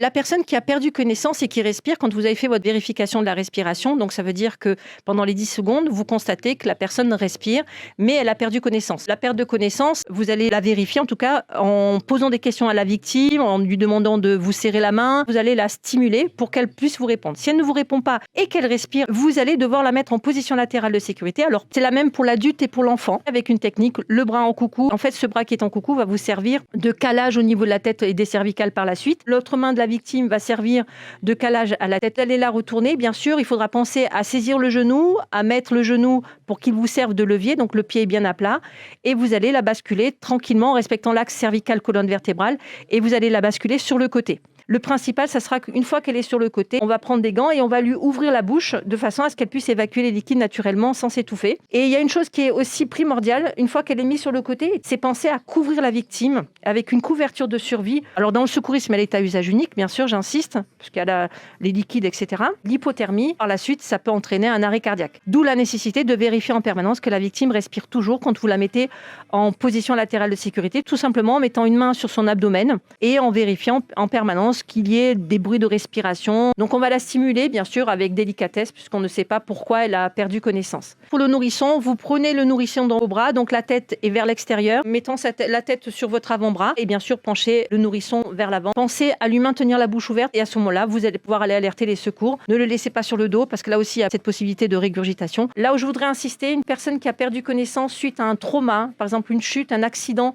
La personne qui a perdu connaissance et qui respire, quand vous avez fait votre vérification de la respiration, donc ça veut dire que pendant les 10 secondes, vous constatez que la personne respire, mais elle a perdu connaissance. La perte de connaissance, vous allez la vérifier en tout cas en posant des questions à la victime, en lui demandant de vous serrer la main. Vous allez la stimuler pour qu'elle puisse vous répondre. Si elle ne vous répond pas et qu'elle respire, vous allez devoir la mettre en position latérale de sécurité. Alors c'est la même pour l'adulte et pour l'enfant, avec une technique, le bras en coucou. En fait, ce bras qui est en coucou va vous servir de calage au niveau de la tête et des cervicales par la suite. L'autre main de la victime va servir de calage à la tête. Allez la retourner. Bien sûr, il faudra penser à saisir le genou, à mettre le genou pour qu'il vous serve de levier, donc le pied est bien à plat, et vous allez la basculer tranquillement en respectant l'axe cervical-colonne vertébrale, et vous allez la basculer sur le côté. Le principal, ça sera qu'une fois qu'elle est sur le côté, on va prendre des gants et on va lui ouvrir la bouche de façon à ce qu'elle puisse évacuer les liquides naturellement sans s'étouffer. Et il y a une chose qui est aussi primordiale, une fois qu'elle est mise sur le côté, c'est penser à couvrir la victime avec une couverture de survie. Alors dans le secourisme, elle est à usage unique, bien sûr, j'insiste, parce qu'elle a les liquides, etc. L'hypothermie, par la suite, ça peut entraîner un arrêt cardiaque. D'où la nécessité de vérifier en permanence que la victime respire toujours quand vous la mettez en position latérale de sécurité, tout simplement en mettant une main sur son abdomen et en vérifiant en permanence qu'il y ait des bruits de respiration. Donc on va la stimuler, bien sûr, avec délicatesse, puisqu'on ne sait pas pourquoi elle a perdu connaissance. Pour le nourrisson, vous prenez le nourrisson dans vos bras, donc la tête est vers l'extérieur, mettant la tête sur votre avant-bras et bien sûr penchez le nourrisson vers l'avant. Pensez à lui maintenir la bouche ouverte et à ce moment-là, vous allez pouvoir aller alerter les secours. Ne le laissez pas sur le dos parce que là aussi, il y a cette possibilité de régurgitation. Là où je voudrais insister, une personne qui a perdu connaissance suite à un trauma, par exemple une chute, un accident,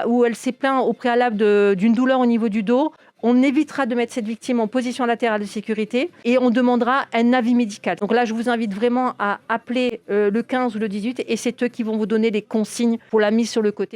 où elle s'est plainte au préalable d'une douleur au niveau du dos, on évitera de mettre cette victime en position latérale de sécurité et on demandera un avis médical. Donc là, je vous invite vraiment à appeler le 15 ou le 18 et c'est eux qui vont vous donner les consignes pour la mise sur le côté.